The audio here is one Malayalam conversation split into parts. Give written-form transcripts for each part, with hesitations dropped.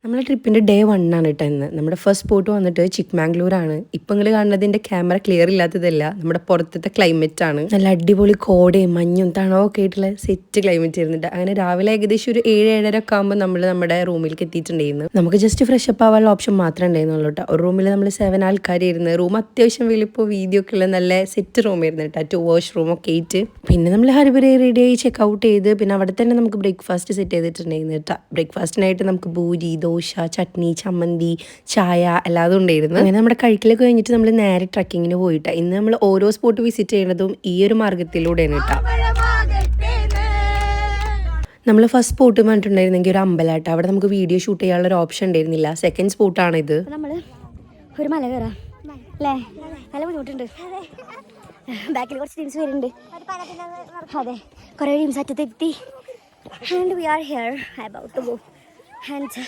നമ്മളെ ട്രിപ്പിൻ്റെ ഡേ 1 ആണ് കേട്ടോ ഇന്ന്. നമ്മുടെ ഫസ്റ്റ് സ്പോട്ട് വന്നിട്ട് ചിക്ക്മാംഗ്ലൂരാണ്. ഇപ്പം നിങ്ങൾ കാണുന്നതിൻ്റെ ക്യാമറ ക്ലിയർ ഇല്ലാത്തതല്ല, നമ്മുടെ പുറത്തത്തെ ക്ലൈമറ്റ് ആണ്. നല്ല അടിപൊളി കോടയും മഞ്ഞും തണവൊക്കെ ആയിട്ടുള്ള സെറ്റ് ക്ലൈമറ്റ് ആയിരുന്നിട്ട്. അങ്ങനെ രാവിലെ ഏകദേശം ഒരു 7-7:30 ഒക്കെ ആകുമ്പോൾ നമ്മൾ നമ്മുടെ റൂമിലേക്ക് എത്തിയിട്ടുണ്ടായിരുന്നു. നമുക്ക് ജസ്റ്റ് ഫ്രഷ് അപ്പ് ആവാനുള്ള ഓപ്ഷൻ മാത്രമേ ഉണ്ടായിരുന്നുള്ളൂ കേട്ടോ. ഒരു റൂമിൽ നമ്മൾ 7 ആൾക്കാരായിരുന്നു. റൂം അത്യാവശ്യം വലിപ്പോൾ വീഡിയോ ഒക്കെ ഉള്ള നല്ല സെറ്റ് റൂമായിരുന്നു കേട്ടോ. 2 വാഷ് റൂമൊക്കെ ആയിട്ട്. പിന്നെ നമ്മൾ ഹരിബരി റെഡിയായി ചെക്ക് ഔട്ട് ചെയ്ത് പിന്നെ അവിടെ തന്നെ നമുക്ക് ബ്രേക്ക്ഫാസ്റ്റ് സെറ്റ് ചെയ്തിട്ടുണ്ടായിരുന്നു കേട്ടോ. ബ്രേക്ക്ഫാസ്റ്റിനായിട്ട് നമുക്ക് പൂരി, ദോശ, ചട്നി, ചമ്മന്തി, ചായ എല്ലാതും ഉണ്ടായിരുന്നു. അങ്ങനെ നമ്മുടെ കഴിക്കലൊക്കെ കഴിഞ്ഞിട്ട് നമ്മൾ നേരെ ട്രക്കിങ്ങിന് പോയിട്ടാണ്. ഇന്ന് നമ്മൾ ഓരോ സ്പോട്ട് വിസിറ്റ് ചെയ്യുന്നതും ഈ ഒരു മാർഗത്തിലൂടെയാണ് കേട്ടോ. നമ്മൾ ഫസ്റ്റ് സ്പോട്ട് പറഞ്ഞിട്ടുണ്ടായിരുന്നെങ്കിൽ ഒരു അമ്പലമായിട്ട്, അവിടെ നമുക്ക് വീഡിയോ ഷൂട്ട് ചെയ്യാനുള്ള ഒരു ഓപ്ഷൻ ഉണ്ടായിരുന്നില്ല. സെക്കൻഡ് സ്പോട്ടാണിത്. നമ്മൾ ഒരു മല കയറാം അല്ലേ, നല്ല ബുദ്ധിമുട്ടുണ്ട്. ബാക്കിൽ കുറച്ച് ടീംസ് വരുന്നുണ്ട്. അതെ, കുറേ ടീംസ് അറ്റത്തെത്തി. And we are here about to go. And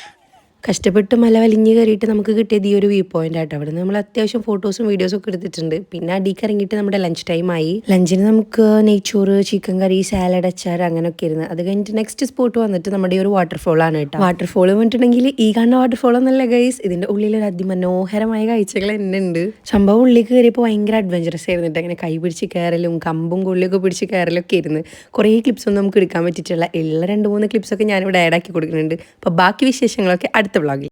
കഷ്ടപ്പെട്ട് മല വലിഞ്ഞ് കയറിയിട്ട് നമുക്ക് കിട്ടിയത് ഈ ഒരു വ്യൂ പോയിന്റ് ആയിട്ട്. അവിടെ നമ്മൾ അത്യാവശ്യം ഫോട്ടോസും വീഡിയോസും ഒക്കെ എടുത്തിട്ടുണ്ട്. പിന്നെ അടിക്ക് ഇറങ്ങിയിട്ട് നമ്മുടെ ലഞ്ച് ടൈം ആയി. ലഞ്ചിന് നമുക്ക് നെയ്ച്ചോറ്, ചിക്കൻ കറി, സാലഡ്, അച്ചാർ അങ്ങനെയൊക്കെ ഇരുന്ന്. അത് കഴിഞ്ഞിട്ട് നെക്സ്റ്റ് സ്പോട്ട് വന്നിട്ട് നമ്മുടെ ഈ ഒരു വാട്ടർഫോൾ ആണ് കേട്ടോ. വാട്ടർഫോൾ വന്നിട്ടുണ്ടെങ്കിൽ ഈ കാണുന്ന വാട്ടർഫോൾ ഒന്നല്ല ഗൈസ്, ഇതിന്റെ ഉള്ളിൽ ഒരു അതിമനോഹരമായ കാഴ്ചകൾ തന്നെ ഉണ്ട്. സംഭവം ഉള്ളിലേക്ക് കയറിയപ്പോൾ ഭയങ്കര അഡ്വഞ്ചറസ് ആയിരുന്നിട്ട്. അങ്ങനെ കൈ പിടിച്ച് കയറലും കമ്പും കൊള്ളിയൊക്കെ പിടിച്ച് കയറലൊക്കെ ഇരുന്ന് കുറേ ക്ലിപ്സ് ഒന്നും നമുക്ക് എടുക്കാൻ പറ്റിയിട്ടുള്ള 2-3 ക്ലിപ്സൊക്കെ ഞാനിവിടെ ആഡ് ആക്കി കൊടുക്കുന്നുണ്ട്. അപ്പോൾ ബാക്കി വിശേഷങ്ങളൊക്കെ അടുത്ത വ്ളോഗിൽ.